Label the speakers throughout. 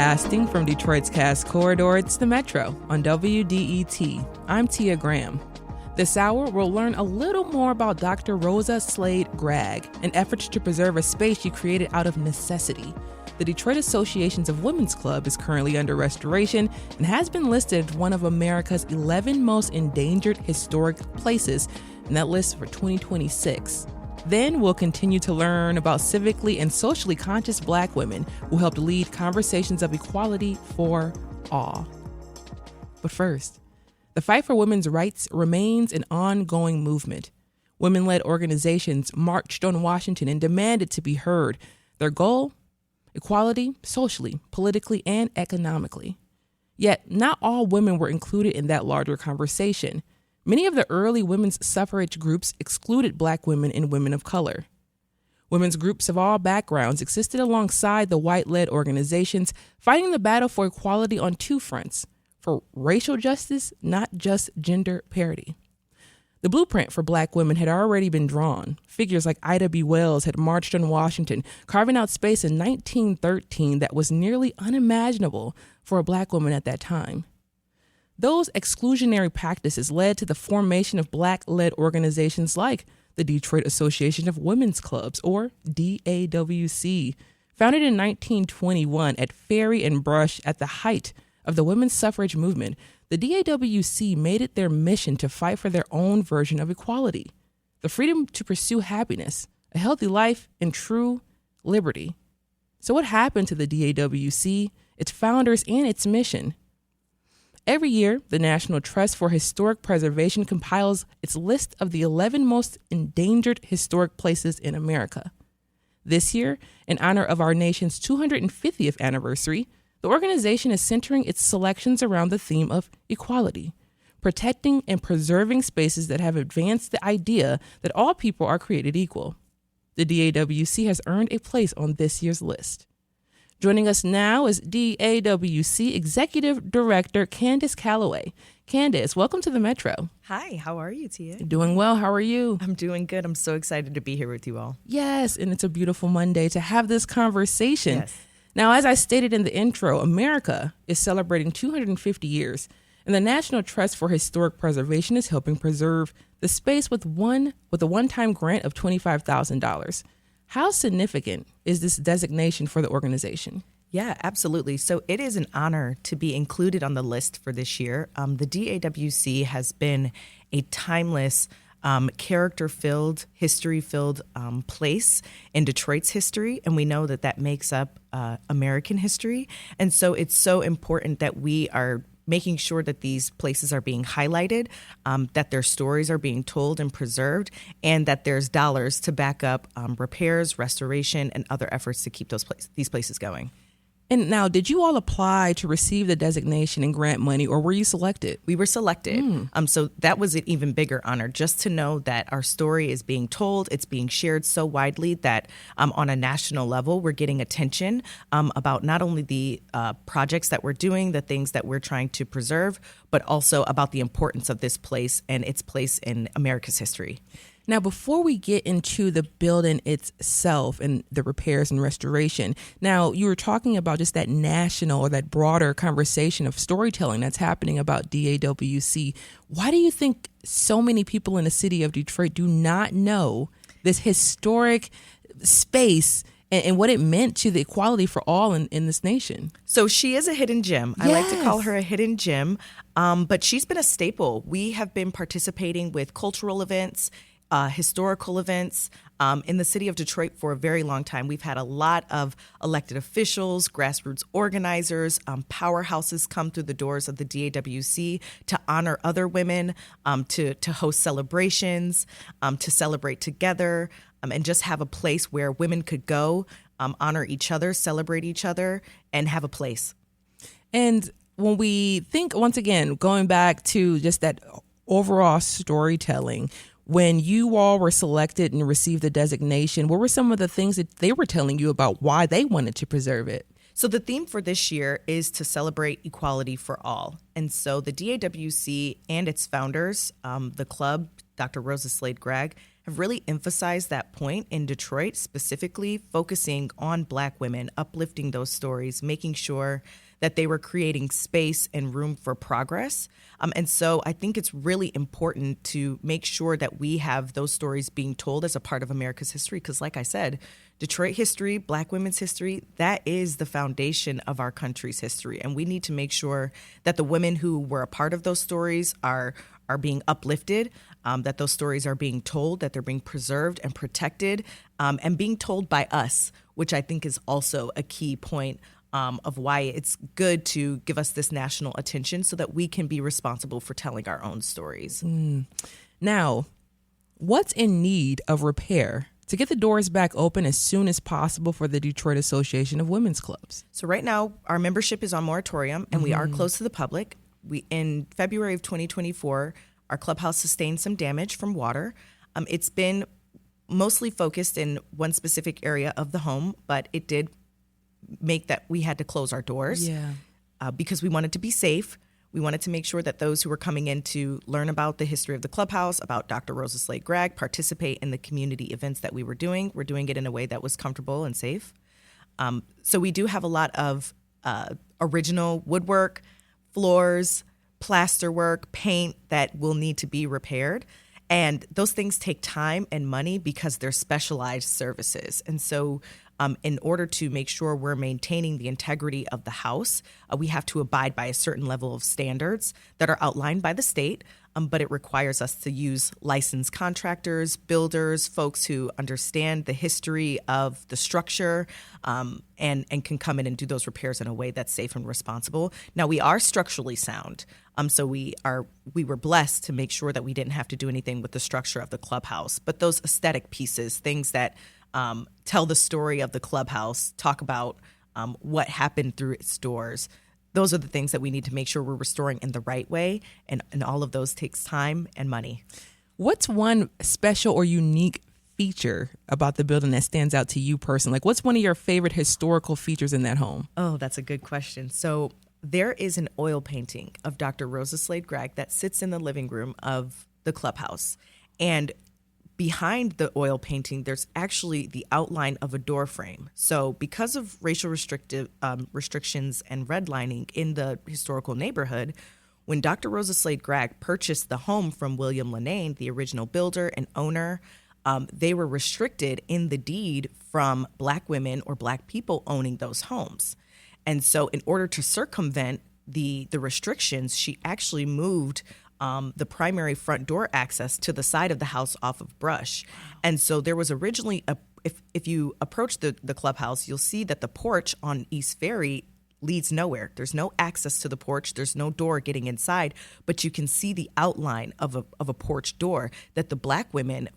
Speaker 1: Broadcasting from Detroit's Cass Corridor, it's the Metro on WDET. I'm Tia Graham. This hour, we'll learn a little more about Dr. Rosa Slade Gregg and efforts to preserve a space she created out of necessity. The Detroit Associations of Women's Club is currently under restoration and has been listed as one of America's 11 most endangered historic places, and that list for 2026. Then we'll continue to learn about civically and socially conscious Black women who helped lead conversations of equality for all. But first, the fight for women's rights remains an ongoing movement. Women-led organizations marched on Washington and demanded to be heard. Their goal? Equality, socially, politically, and economically. Yet, not all women were included in that larger conversation. Many of the early women's suffrage groups excluded Black women and women of color. Women's groups of all backgrounds existed alongside the white-led organizations, fighting the battle for equality on two fronts: for racial justice, not just gender parity. The blueprint for Black women had already been drawn. Figures like Ida B. Wells had marched on Washington, carving out space in 1913 that was nearly unimaginable for a Black woman at that time. Those exclusionary practices led to the formation of Black-led organizations like the Detroit Association of Women's Clubs, or DAWC, founded in 1921 at Ferry and Brush at the height of the women's suffrage movement. The DAWC made it their mission to fight for their own version of equality, the freedom to pursue happiness, a healthy life, and true liberty. So what happened to the DAWC, its founders, and its mission? Every year, the National Trust for Historic Preservation compiles its list of the 11 most endangered historic places in America. This year, in honor of our nation's 250th anniversary, the organization is centering its selections around the theme of equality, protecting and preserving spaces that have advanced the idea that all people are created equal. The DAWC has earned a place on this year's list. Joining us now is DAWC Executive Director Candace Calloway. Candace, welcome to the Metro.
Speaker 2: Hi, how are you, Tia?
Speaker 1: Doing well. How are you?
Speaker 2: I'm doing good. I'm so excited to be here with you all.
Speaker 1: Yes, and it's a beautiful Monday to have this conversation.
Speaker 2: Yes.
Speaker 1: Now, as I stated in the intro, America is celebrating 250 years, and the National Trust for Historic Preservation is helping preserve the space with a one-time grant of $25,000. How significant is this designation for the organization?
Speaker 2: Yeah, absolutely. So it is an honor to be included on the list for this year. The DAWC has been a timeless, character-filled, history-filled place in Detroit's history, and we know that that makes up American history. And so it's so important that we are making sure that these places are being highlighted, that their stories are being told and preserved, and that there's dollars to back up repairs, restoration, and other efforts to keep these places going.
Speaker 1: And now, did you all apply to receive the designation and grant money, or were you selected?
Speaker 2: We were selected. So that was an even bigger honor, just to know that our story is being told, it's being shared so widely that on a national level, we're getting attention about not only the projects that we're doing, the things that we're trying to preserve, but also about the importance of this place and its place in America's history.
Speaker 1: Now, before we get into the building itself and the repairs and restoration, now you were talking about just that national or that broader conversation of storytelling that's happening about DAWC. Why do you think so many people in the city of Detroit do not know this historic space and what it meant to the equality for all in this nation?
Speaker 2: So she is a hidden gem.
Speaker 1: Yes.
Speaker 2: I like to call her a hidden gem, but she's been a staple. We have been participating with cultural events, historical events in the city of Detroit for a very long time. We've had a lot of elected officials, grassroots organizers, powerhouses come through the doors of the DAWC to honor other women, to host celebrations, to celebrate together, and just have a place where women could go, honor each other, celebrate each other, and have a place.
Speaker 1: And when we think, once again, going back to just that overall storytelling, when you all were selected and received the designation, what were some of the things that they were telling you about why they wanted to preserve it?
Speaker 2: So the theme for this year is to celebrate equality for all. And so the DAWC and its founders, the club, Dr. Rosa Slade Gregg, have really emphasized that point in Detroit, specifically focusing on Black women, uplifting those stories, making sure that they were creating space and room for progress. And so I think it's really important to make sure that we have those stories being told as a part of America's history. Because like I said, Detroit history, Black women's history, that is the foundation of our country's history. And we need to make sure that the women who were a part of those stories are being uplifted, that those stories are being told, that they're being preserved and protected, and being told by us, which I think is also a key point of why it's good to give us this national attention so that we can be responsible for telling our own stories.
Speaker 1: Now, what's in need of repair to get the doors back open as soon as possible for the Detroit Association of Women's Clubs?
Speaker 2: So right now, our membership is on moratorium, and we are closed to the public. In February of 2024, our clubhouse sustained some damage from water. It's been mostly focused in one specific area of the home, but it did make that we had to close our doors because we wanted to be safe. We wanted to make sure that those who were coming in to learn about the history of the clubhouse, about Dr. Rosa Slade Gregg, participate in the community events that we were doing. We're doing it in a way that was comfortable and safe. So we do have a lot of original woodwork, floors, plasterwork, paint that will need to be repaired. And those things take time and money because they're specialized services. And so in order to make sure we're maintaining the integrity of the house, we have to abide by a certain level of standards that are outlined by the state, but it requires us to use licensed contractors, builders, folks who understand the history of the structure, and can come in and do those repairs in a way that's safe and responsible. Now, we are structurally sound, so we were blessed to make sure that we didn't have to do anything with the structure of the clubhouse. But those aesthetic pieces, things that tell the story of the clubhouse, talk about what happened through its doors. Those are the things that we need to make sure we're restoring in the right way, and all of those takes time and money.
Speaker 1: What's one special or unique feature about the building that stands out to you personally? Like, what's one of your favorite historical features in that home?
Speaker 2: Oh, that's a good question. So there is an oil painting of Dr. Rosa Slade Gregg that sits in the living room of the clubhouse. And behind the oil painting, there's actually the outline of a door frame. So because of racial restrictions and redlining in the historical neighborhood, when Dr. Rosa Slade Gregg purchased the home from William Lanane, the original builder and owner, they were restricted in the deed from Black women or Black people owning those homes. And so in order to circumvent the restrictions, she actually moved the primary front door access to the side of the house off of Brush. And so there was originally, if you approach the clubhouse, you'll see that the porch on East Ferry leads nowhere. There's no access to the porch. There's no door getting inside, but you can see the outline of a porch door that the Black women,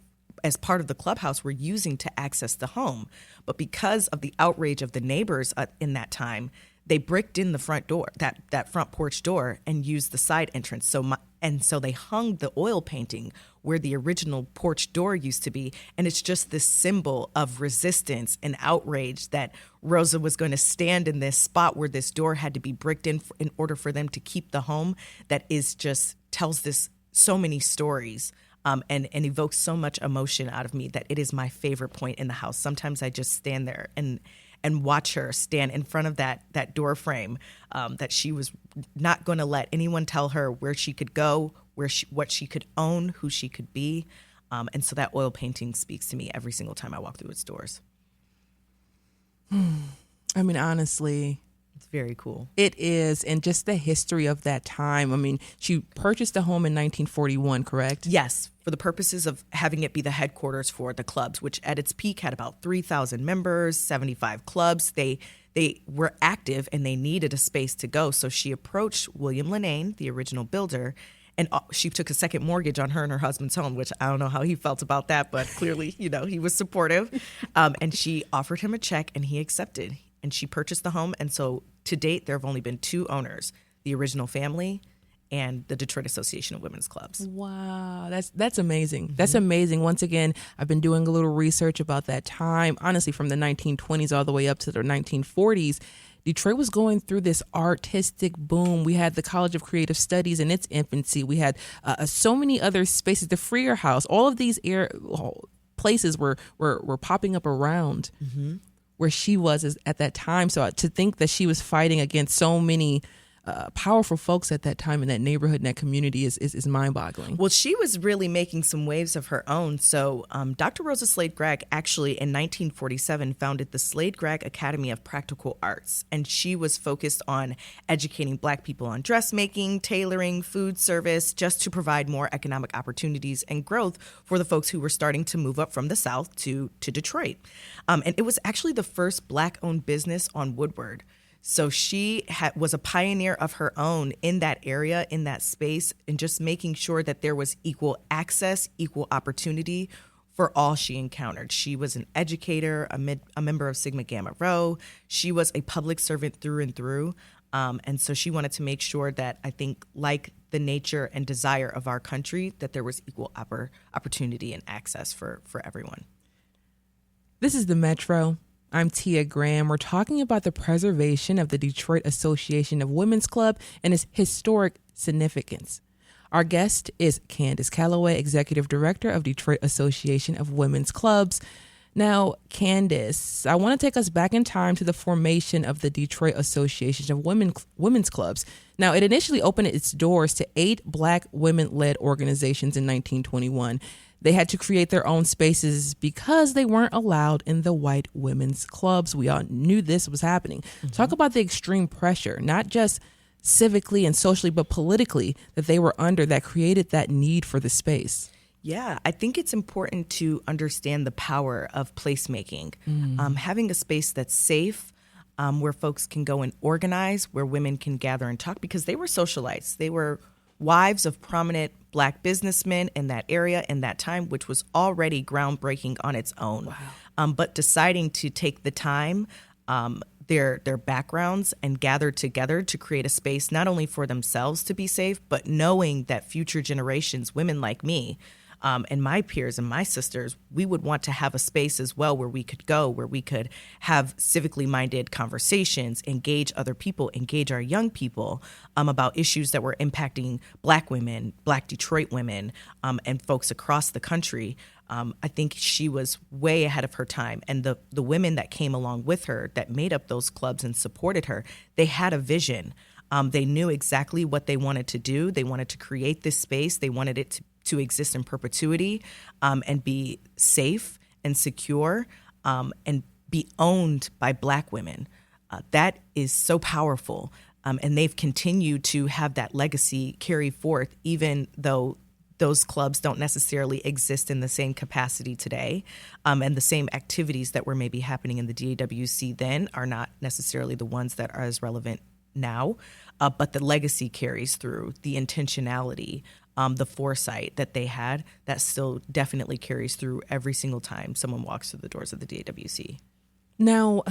Speaker 2: as part of the clubhouse, were using to access the home. But because of the outrage of the neighbors in that time, they bricked in the front door, that front porch door, and used the side entrance. So they hung the oil painting where the original porch door used to be. And it's just this symbol of resistance and outrage that Rosa was going to stand in this spot where this door had to be bricked in order for them to keep the home. That is just tells this so many stories. And evokes so much emotion out of me that it is my favorite point in the house. Sometimes I just stand there and watch her stand in front of that door frame, that she was not going to let anyone tell her where she could go, what she could own, who she could be. And so that oil painting speaks to me every single time I walk through its doors.
Speaker 1: I mean, honestly,
Speaker 2: it's very cool.
Speaker 1: It is. And just the history of that time. I mean, she purchased a home in 1941, correct?
Speaker 2: Yes, for the purposes of having it be the headquarters for the clubs, which at its peak had about 3,000 members, 75 clubs. They were active and they needed a space to go. So she approached William Lanane, the original builder, and she took a second mortgage on her and her husband's home, which I don't know how he felt about that, but clearly, he was supportive. And she offered him a check and he accepted. And she purchased the home. And so to date, there have only been two owners, the original family and the Detroit Association of Women's Clubs.
Speaker 1: Wow, that's amazing. Mm-hmm. That's amazing. Once again, I've been doing a little research about that time, honestly, from the 1920s all the way up to the 1940s. Detroit was going through this artistic boom. We had the College of Creative Studies in its infancy. We had so many other spaces, the Freer House, all of these places were popping up around where she was at that time. So to think that she was fighting against so many powerful folks at that time in that neighborhood and that community is mind-boggling.
Speaker 2: Well, she was really making some waves of her own. So Dr. Rosa Slade Gregg actually in 1947 founded the Slade Gregg Academy of Practical Arts. And she was focused on educating Black people on dressmaking, tailoring, food service, just to provide more economic opportunities and growth for the folks who were starting to move up from the South to Detroit. And it was actually the first Black-owned business on Woodward. So she was a pioneer of her own in that area, in that space, and just making sure that there was equal access, equal opportunity for all she encountered. She was an educator, a member of Sigma Gamma Rho. She was a public servant through and through. And so she wanted to make sure that, I think, like the nature and desire of our country, that there was equal opportunity and access for everyone.
Speaker 1: This is the Metro. I'm Tia Graham. We're talking about the preservation of the Detroit Association of Women's Club and its historic significance. Our guest is Candace Calloway, Executive Director of Detroit Association of Women's Clubs. Now, Candace, I want to take us back in time to the formation of the Detroit Association of Women's Clubs. Now, it initially opened its doors to 8 Black women-led organizations in 1921. They had to create their own spaces because they weren't allowed in the white women's clubs. We all knew this was happening. Mm-hmm. Talk about the extreme pressure, not just civically and socially, but politically, that they were under that created that need for the space.
Speaker 2: Yeah, I think it's important to understand the power of placemaking. Having a space that's safe, where folks can go and organize, where women can gather and talk, because they were socialites. They were wives of prominent Black businessmen in that area in that time, which was already groundbreaking on its own. Wow. But deciding to take the time, their backgrounds, and gather together to create a space not only for themselves to be safe, but knowing that future generations, women like me, and my peers and my sisters, we would want to have a space as well where we could go, where we could have civically minded conversations, engage other people, engage our young people about issues that were impacting Black women, Black Detroit women, and folks across the country. I think she was way ahead of her time. And the women that came along with her that made up those clubs and supported her, they had a vision. They knew exactly what they wanted to do. They wanted to create this space. They wanted it to exist in perpetuity, and be safe and secure, and be owned by Black women. That is so powerful. And they've continued to have that legacy carry forth, even though those clubs don't necessarily exist in the same capacity today. And the same activities that were maybe happening in the DAWC then are not necessarily the ones that are as relevant now. But the legacy carries through, the intentionality, the foresight that they had, that still definitely carries through every single time someone walks through the doors of the DAWC.
Speaker 1: Now,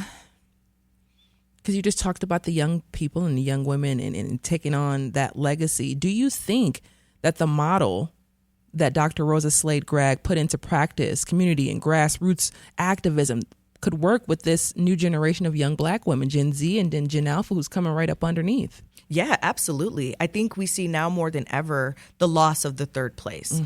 Speaker 1: because you just talked about the young people and the young women and taking on that legacy, do you think that the model that Dr. Rosa Slade Gregg put into practice, community and grassroots activism, could work with this new generation of young Black women, Gen Z and then Gen Alpha, who's coming right up underneath?
Speaker 2: Yeah, absolutely. I think we see now more than ever the loss of the third place,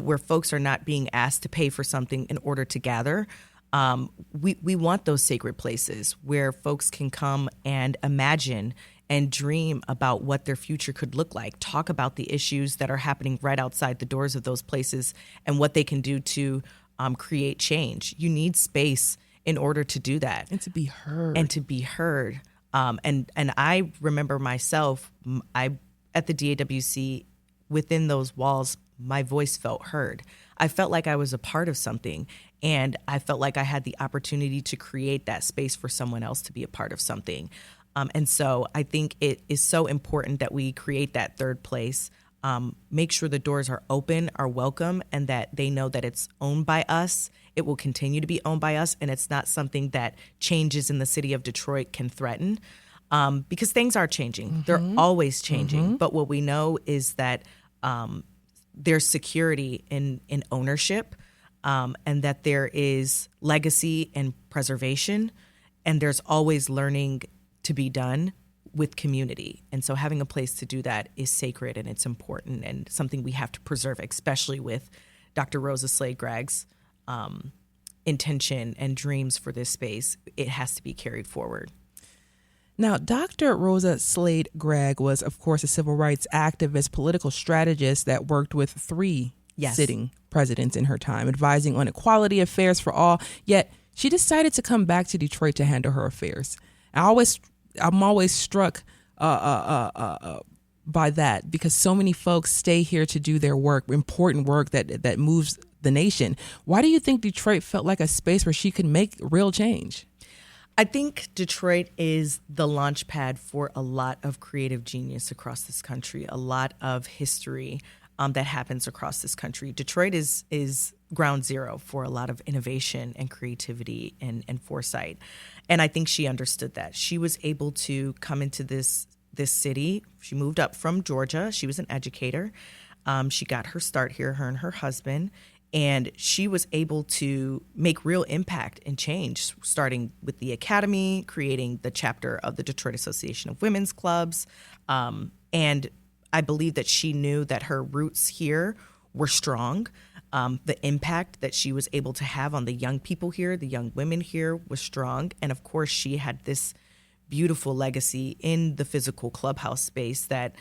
Speaker 2: where folks are not being asked to pay for something in order to gather. We want those sacred places where folks can come and imagine and dream about what their future could look like, talk about the issues that are happening right outside the doors of those places and what they can do to create change. You need space in order to do that.
Speaker 1: And to be heard.
Speaker 2: And I remember myself, at the DAWC, within those walls, my voice felt heard. I felt like I was a part of something, and I felt like I had the opportunity to create that space for someone else to be a part of something. And so I think it is so important that we create that third place, make sure the doors are open, are welcome, and that they know that it's owned by us. It will continue to be owned by us, and it's not something that changes in the city of Detroit can threaten, because things are changing. They're always changing. But what we know is that there's security in ownership, and that there is legacy and preservation, and there's always learning to be done with community. And so having a place to do that is sacred and it's important and something we have to preserve, especially with Dr. Rosa Slade Gregg's intention and dreams for this space. It has to be carried forward.
Speaker 1: Now, Dr. Rosa Slade Gregg was, of course, a civil rights activist, political strategist that worked with three sitting presidents in her time, advising on equality affairs for all. Yet she decided to come back to Detroit to handle her affairs. I'm always struck by that because so many folks stay here to do their work, important work that moves the nation. Why do you think Detroit felt like a space where she could make real change?
Speaker 2: I think Detroit is the launch pad for a lot of creative genius across this country, a lot of history that happens across this country. Detroit is ground zero for a lot of innovation and creativity and foresight. And I think she understood that. She was able to come into this city. She moved up from Georgia. She was an educator. She got her start here, her and her husband. And she was able to make real impact and change, starting with the academy, creating the chapter of the Detroit Association of Women's Clubs. And I believe that she knew that her roots here were strong. The impact that she was able to have on the young people here, the young women here, was strong. And of course, she had this beautiful legacy in the physical clubhouse space that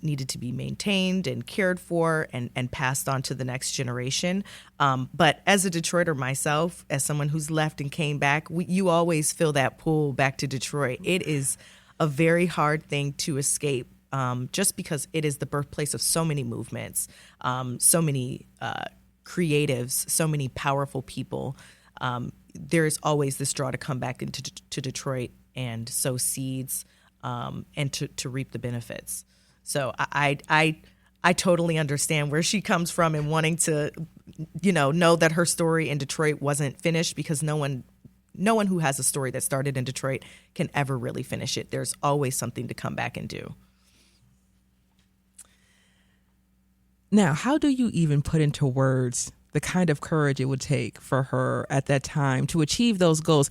Speaker 2: needed to be maintained and cared for and passed on to the next generation. But as a Detroiter myself, as someone who's left and came back, you always feel that pull back to Detroit. It is a very hard thing to escape just because it is the birthplace of so many movements, so many creatives, so many powerful people. There is always this draw to come back to Detroit and sow seeds and to reap the benefits. So I totally understand where she comes from and wanting to, know that her story in Detroit wasn't finished, because no one who has a story that started in Detroit can ever really finish it. There's always something to come back and do.
Speaker 1: Now, how do you even put into words the kind of courage it would take for her at that time to achieve those goals?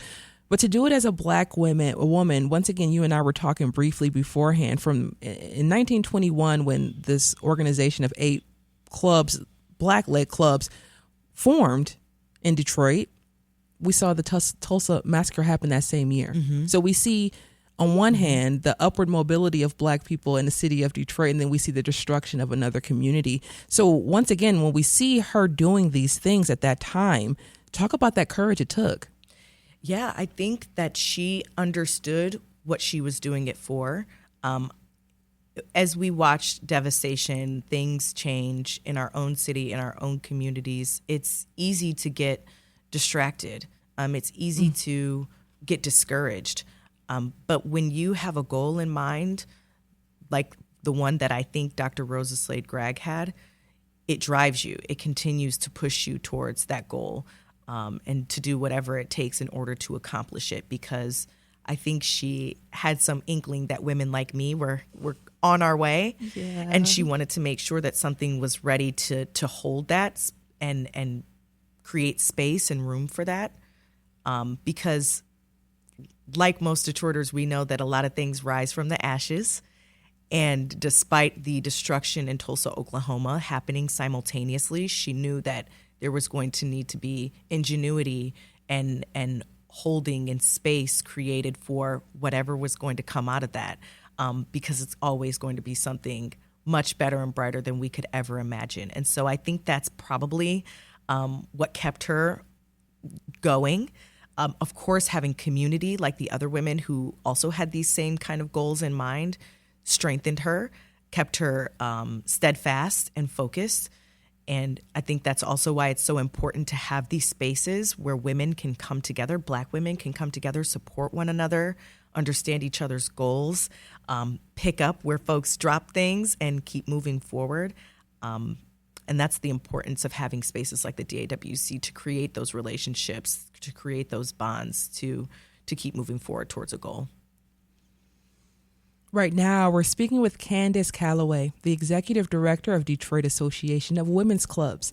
Speaker 1: But to do it as a Black woman, once again, you and I were talking briefly beforehand, from in 1921, when this organization of 8 clubs, Black-led clubs, formed in Detroit, we saw the Tulsa Massacre happen that same year. Mm-hmm. So we see, on one hand, the upward mobility of Black people in the city of Detroit, and then we see the destruction of another community. So once again, when we see her doing these things at that time, talk about that courage it took.
Speaker 2: Yeah, I think that she understood what she was doing it for. As we watched devastation, things change in our own city, in our own communities. It's easy to get distracted. It's easy to get discouraged. But when you have a goal in mind, like the one that I think Dr. Rosa Slade Gregg had, it drives you. It continues to push you towards that goal. And to do whatever it takes in order to accomplish it, because I think she had some inkling that women like me were on our way, and she wanted to make sure that something was ready to hold that and create space and room for that, because like most Detroiters, we know that a lot of things rise from the ashes. And despite the destruction in Tulsa, Oklahoma happening simultaneously, she knew that there was going to need to be ingenuity and holding and space created for whatever was going to come out of that, because it's always going to be something much better and brighter than we could ever imagine. And so I think that's probably what kept her going. Of course, having community like the other women who also had these same kind of goals in mind strengthened her, kept her steadfast and focused. And I think that's also why it's so important to have these spaces where women can come together, Black women can come together, support one another, understand each other's goals, pick up where folks drop things and keep moving forward. And that's the importance of having spaces like the DAWC to create those relationships, to create those bonds, to keep moving forward towards a goal.
Speaker 1: Right now, we're speaking with Candace Calloway, the Executive Director of Detroit Association of Women's Clubs.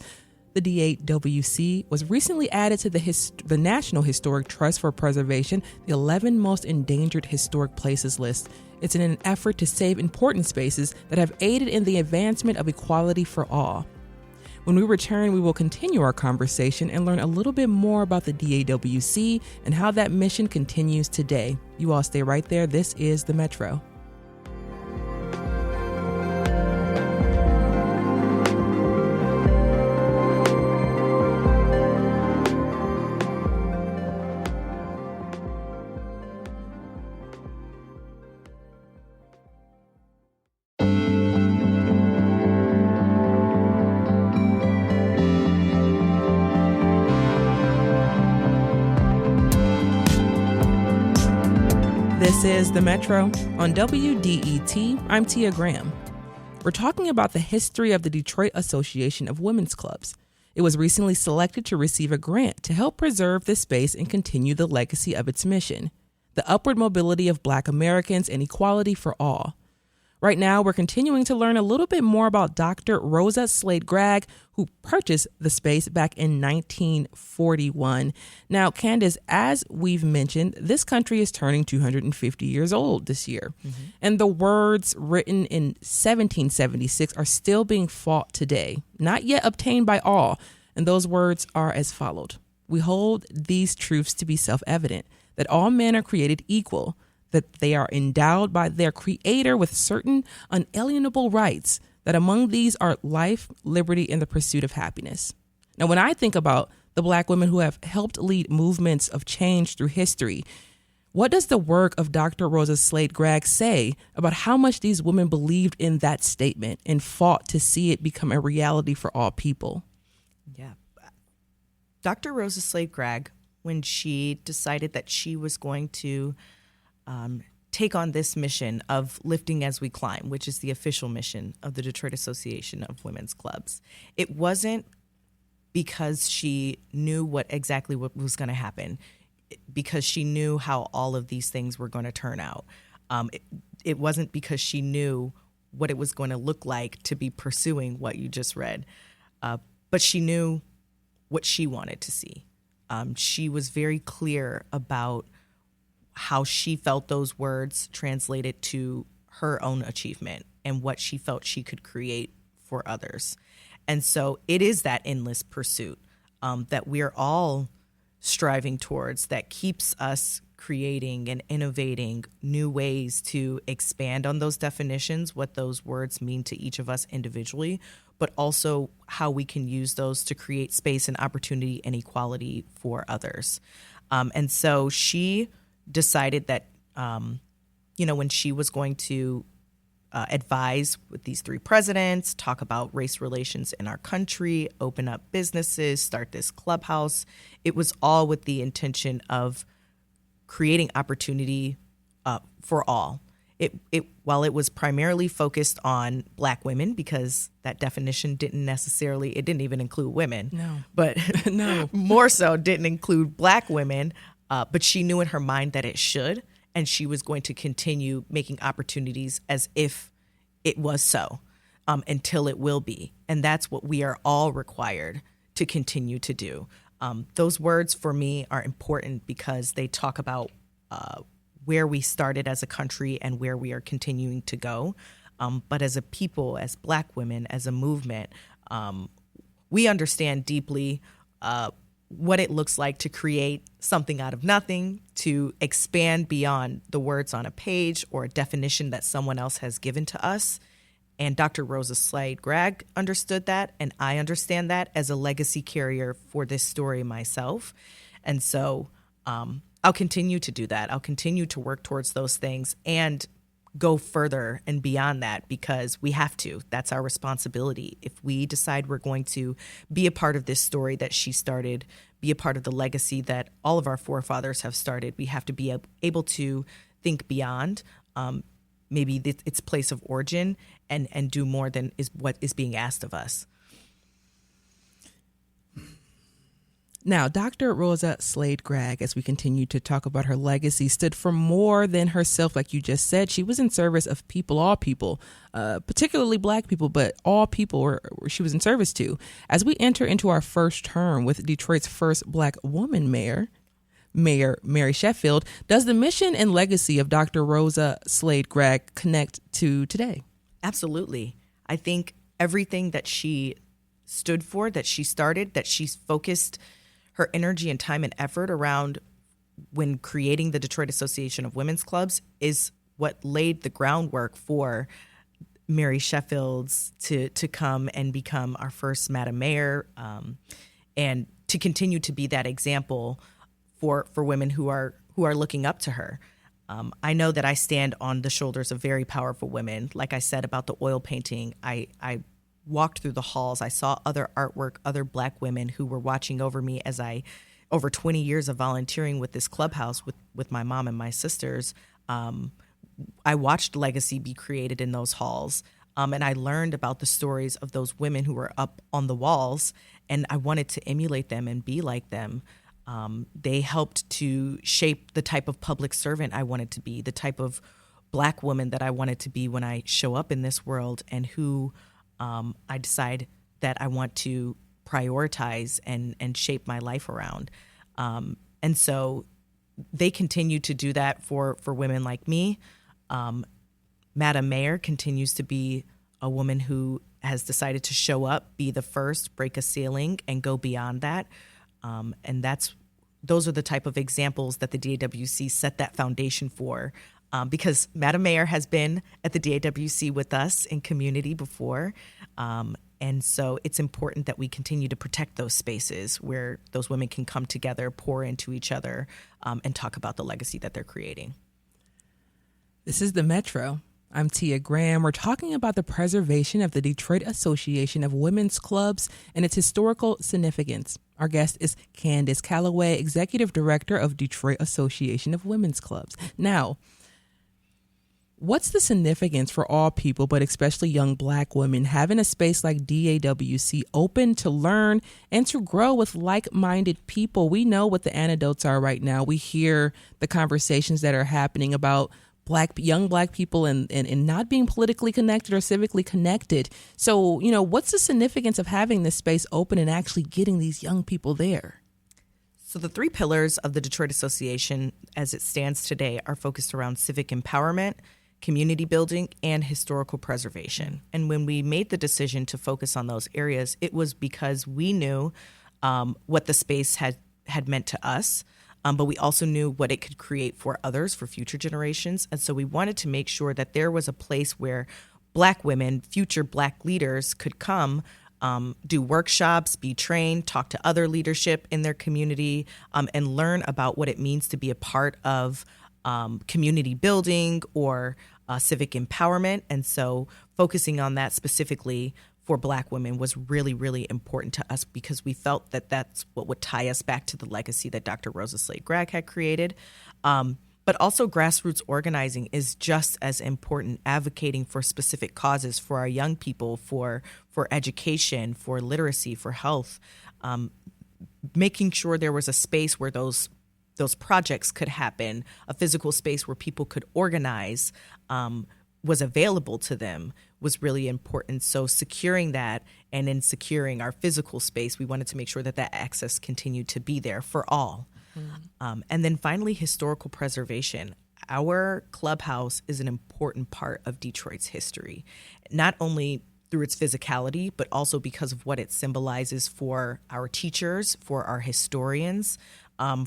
Speaker 1: The DAWC was recently added to the National Historic Trust for Preservation, the 11 most endangered historic places list. It's in an effort to save important spaces that have aided in the advancement of equality for all. When we return, we will continue our conversation and learn a little bit more about the DAWC and how that mission continues today. You all stay right there. This is The Metro. This is The Metro on WDET. I'm Tia Graham. We're talking about the history of the Detroit Association of Women's Clubs. It was recently selected to receive a grant to help preserve this space and continue the legacy of its mission, the upward mobility of Black Americans and equality for all. Right now, we're continuing to learn a little bit more about Dr. Rosa Slade Gregg, who purchased the space back in 1941. Now, Candace, as we've mentioned, this country is turning 250 years old this year. And the words written in 1776 are still being fought today, not yet obtained by all. And those words are as followed. We hold these truths to be self-evident, that all men are created equal, that they are endowed by their Creator with certain unalienable rights, that among these are life, liberty, and the pursuit of happiness. Now, when I think about the Black women who have helped lead movements of change through history, what does the work of Dr. Rosa Slade Gregg say about how much these women believed in that statement and fought to see it become a reality for all people?
Speaker 2: Yeah. Dr. Rosa Slade Gregg, when she decided that she was going to take on this mission of Lifting as We Climb, which is the official mission of the Detroit Association of Women's Clubs, it wasn't because she knew what was going to happen, because she knew how all of these things were going to turn out. It wasn't because she knew what it was going to look like to be pursuing what you just read, but she knew what she wanted to see. She was very clear about how she felt those words translated to her own achievement and what she felt she could create for others. And so it is that endless pursuit that we're all striving towards that keeps us creating and innovating new ways to expand on those definitions, what those words mean to each of us individually, but also how we can use those to create space and opportunity and equality for others. And so she decided that, when she was going to advise with these three presidents, talk about race relations in our country, open up businesses, start this clubhouse, it was all with the intention of creating opportunity for all. While it was primarily focused on Black women, because that definition didn't even include women.
Speaker 1: No.
Speaker 2: But
Speaker 1: No.
Speaker 2: more so didn't include Black women. But she knew in her mind that it should, and she was going to continue making opportunities as if it was so until it will be. And that's what we are all required to continue to do. Those words for me are important because they talk about where we started as a country and where we are continuing to go. But as a people, as Black women, as a movement, we understand deeply what it looks like to create something out of nothing, to expand beyond the words on a page or a definition that someone else has given to us. And Dr. Rosa Slade Gregg understood that, and I understand that as a legacy carrier for this story myself. And so I'll continue to do that. I'll continue to work towards those things and go further and beyond that, because we have to. That's our responsibility. If we decide we're going to be a part of this story that she started, be a part of the legacy that all of our forefathers have started, we have to be able to think beyond maybe its place of origin and do more than is what is being asked of us.
Speaker 1: Now, Dr. Rosa Slade Gregg, as we continue to talk about her legacy, stood for more than herself, like you just said. She was in service of people, all people, particularly Black people, but all people she was in service to. As we enter into our first term with Detroit's first Black woman mayor, Mayor Mary Sheffield, does the mission and legacy of Dr. Rosa Slade Gregg connect to today?
Speaker 2: Absolutely. I think everything that she stood for, that she started, that she's focused her energy and time and effort around when creating the Detroit Association of Women's Clubs is what laid the groundwork for Mary Sheffield's to come and become our first Madam Mayor, and to continue to be that example for women who are looking up to her. I know that I stand on the shoulders of very powerful women. Like I said about the oil painting, I walked through the halls. I saw other artwork, other Black women who were watching over me as over 20 years of volunteering with this clubhouse with my mom and my sisters. I watched legacy be created in those halls. And I learned about the stories of those women who were up on the walls, and I wanted to emulate them and be like them. They helped to shape the type of public servant I wanted to be, the type of Black woman that I wanted to be when I show up in this world, and who I decide that I want to prioritize and shape my life around. And so they continue to do that for women like me. Madam Mayor continues to be a woman who has decided to show up, be the first, break a ceiling, and go beyond that. And those are the type of examples that the DAWC set that foundation for. Because Madam Mayor has been at the DAWC with us in community before. And so it's important that we continue to protect those spaces where those women can come together, pour into each other, and talk about the legacy that they're creating.
Speaker 1: This is the Metro. I'm Tia Graham. We're talking about the preservation of the Detroit Association of Women's Clubs and its historical significance. Our guest is Candace Calloway, Executive Director of Detroit Association of Women's Clubs. Now, what's the significance for all people, but especially young Black women, having a space like DAWC open to learn and to grow with like-minded people? We know what the anecdotes are right now. We hear the conversations that are happening about young Black people and not being politically connected or civically connected. So, what's the significance of having this space open and actually getting these young people there?
Speaker 2: So the three pillars of the Detroit Association as it stands today are focused around civic empowerment, community building, and historical preservation. And when we made the decision to focus on those areas, it was because we knew what the space had meant to us, but we also knew what it could create for others, for future generations. And so we wanted to make sure that there was a place where Black women, future Black leaders, could come, do workshops, be trained, talk to other leadership in their community, and learn about what it means to be a part of community building or civic empowerment. And so focusing on that specifically for Black women was really, really important to us because we felt that that's what would tie us back to the legacy that Dr. Rosa Slade Gregg had created. But also grassroots organizing is just as important, advocating for specific causes for our young people, for education, for literacy, for health, making sure there was a space where those projects could happen, a physical space where people could organize, was available to them was really important. So securing that, and in securing our physical space, we wanted to make sure that access continued to be there for all. Mm-hmm. And then finally, historical preservation. Our clubhouse is an important part of Detroit's history, not only through its physicality, but also because of what it symbolizes for our teachers, for our historians,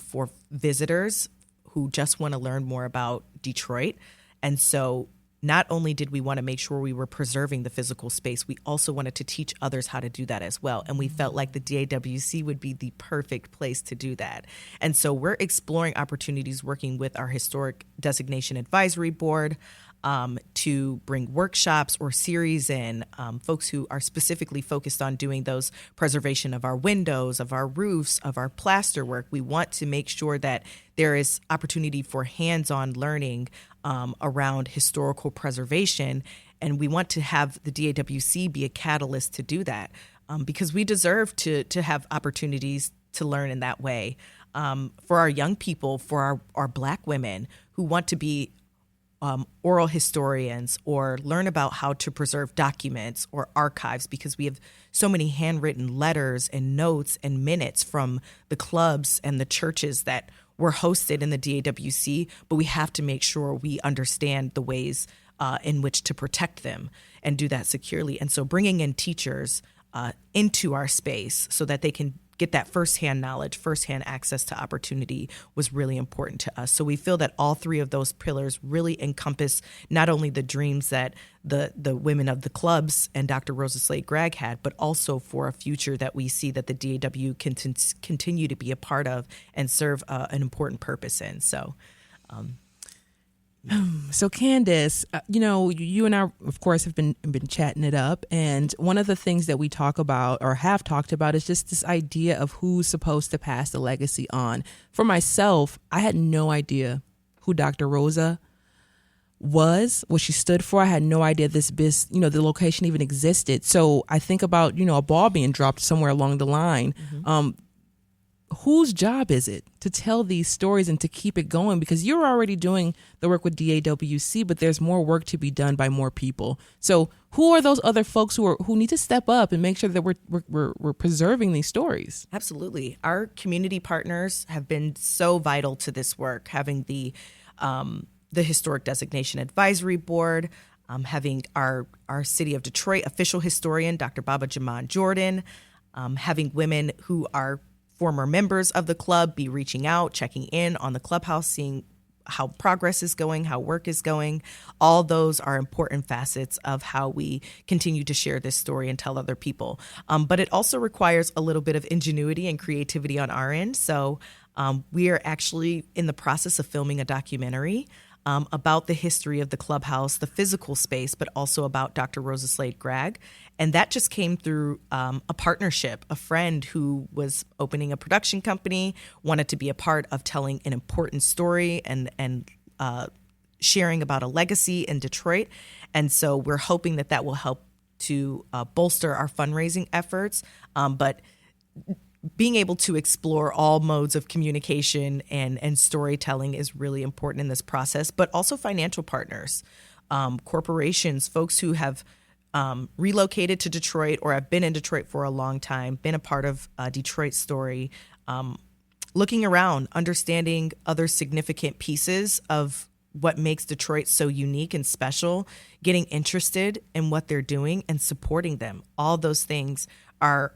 Speaker 2: for visitors who just want to learn more about Detroit. And so not only did we want to make sure we were preserving the physical space, we also wanted to teach others how to do that as well. And we felt like the DAWC would be the perfect place to do that. And so we're exploring opportunities working with our Historic Designation Advisory Board to bring workshops or series in, folks who are specifically focused on doing those preservation of our windows, of our roofs, of our plaster work. We want to make sure that there is opportunity for hands-on learning around historical preservation, and we want to have the DAWC be a catalyst to do that because we deserve to have opportunities learn in that way. For our young people, for our Black women who want to be oral historians or learn about how to preserve documents or archives, because we have so many handwritten letters and notes and minutes from the clubs and the churches that were hosted in the DAWC, but we have to make sure we understand the ways in which to protect them and do that securely. And so bringing in teachers into our space so that they can get that firsthand knowledge, firsthand access to opportunity was really important to us. So we feel that all three of those pillars really encompass not only the dreams that the women of the clubs and Dr. Rosa Slade Gregg had, but also for a future that we see that the DAW can continue to be a part of and serve an important purpose in. So
Speaker 1: Candace, you and I, of course, have been chatting it up. And one of the things that we talk about or have talked about is just this idea of who's supposed to pass the legacy on. For myself, I had no idea who Dr. Rosa was, what she stood for. I had no idea the location even existed. So I think about, a ball being dropped somewhere along the line. Mm-hmm. Whose job is it to tell these stories and to keep it going? Because you're already doing the work with DAWC, but there's more work to be done by more people. So who are those other folks who need to step up and make sure that we're preserving these stories?
Speaker 2: Absolutely. Our community partners have been so vital to this work, having the Historic Designation Advisory Board, having our City of Detroit official historian, Dr. Baba Jaman Jordan, having women who are former members of the club be reaching out, checking in on the clubhouse, seeing how progress is going, how work is going. All those are important facets of how we continue to share this story and tell other people. But it also requires a little bit of ingenuity and creativity on our end. So we are actually in the process of filming a documentary about the history of the clubhouse, the physical space, but also about Dr. Rosa Slade Gregg. And that just came through a partnership. A friend who was opening a production company wanted to be a part of telling an important story and sharing about a legacy in Detroit. And so we're hoping that will help to bolster our fundraising efforts. But being able to explore all modes of communication and storytelling is really important in this process, but also financial partners, corporations, folks who have relocated to Detroit or have been in Detroit for a long time, been a part of Detroit's story, looking around, understanding other significant pieces of what makes Detroit so unique and special, getting interested in what they're doing and supporting them. All those things are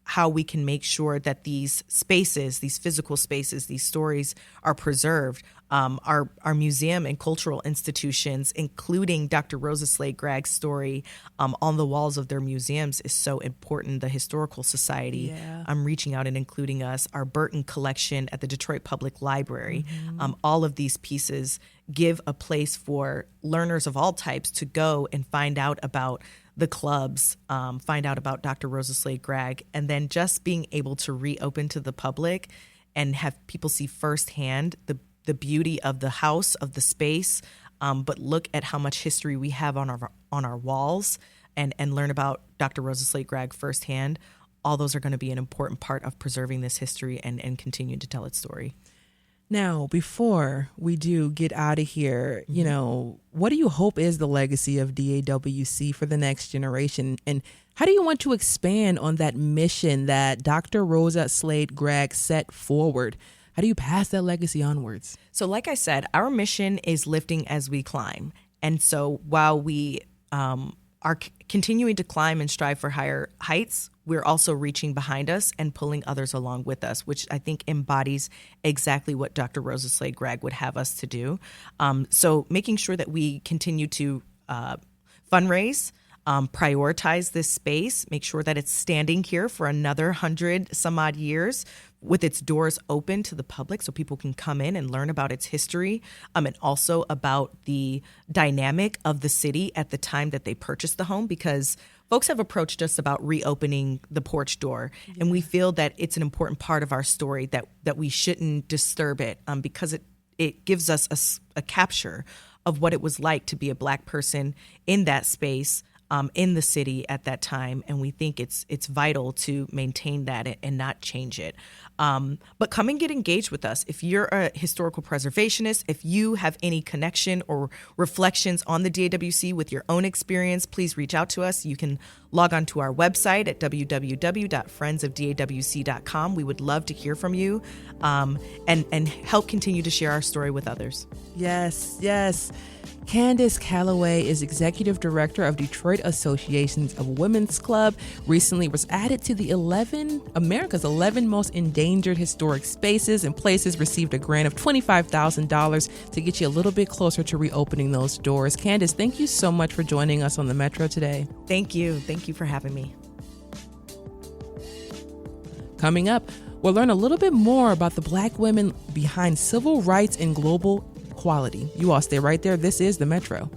Speaker 2: how we can make sure that these spaces, these physical spaces, these stories are preserved. Our museum and cultural institutions, including Dr. Rosa Slade Gregg's story on the walls of their museums, is so important. The Historical Society, reaching out and including us. Our Burton collection at the Detroit Public Library. Mm-hmm. All of these pieces give a place for learners of all types to go and find out about the clubs, find out about Dr. Rosa Slade Gregg, and then just being able to reopen to the public and have people see firsthand the beauty of the house, of the space, but look at how much history we have on our walls and learn about Dr. Rosa Slade Gregg firsthand. All those are going to be an important part of preserving this history and continue to tell its story.
Speaker 1: Now, before we do get out of here, what do you hope is the legacy of DAWC for the next generation? And how do you want to expand on that mission that Dr. Rosa Slade Gregg set forward? How do you pass that legacy onwards?
Speaker 2: So like I said, our mission is lifting as we climb. And so while we are continuing to climb and strive for higher heights, we're also reaching behind us and pulling others along with us, which I think embodies exactly what Dr. Rosa Slade Gregg would have us to do. So making sure that we continue to fundraise, prioritize this space, make sure that it's standing here for another 100 some odd years with its doors open to the public so people can come in and learn about its history, and also about the dynamic of the city at the time that they purchased the home, because folks have approached us about reopening the porch door, and we feel that it's an important part of our story that we shouldn't disturb it, because it gives us a capture of what it was like to be a Black person in that space, in the city at that time, and we think it's vital to maintain that and not change it. But come and get engaged with us. If you're a historical preservationist, if you have any connection or reflections on the DAWC with your own experience, please reach out to us. You can log on to our website at www.friendsofdawc.com. We would love to hear from you and help continue to share our story with others.
Speaker 1: Yes, yes. Candace Calloway is Executive Director of Detroit Associations of Women's Club. Recently was added to the America's 11 most endangered historic spaces and places, received a grant of $25,000 to get you a little bit closer to reopening those doors. Candace, thank you so much for joining us on the Metro today.
Speaker 2: Thank you. Thank you for having me.
Speaker 1: Coming up, we'll learn a little bit more about the Black women behind civil rights and global equality. You all stay right there. This is the Metro.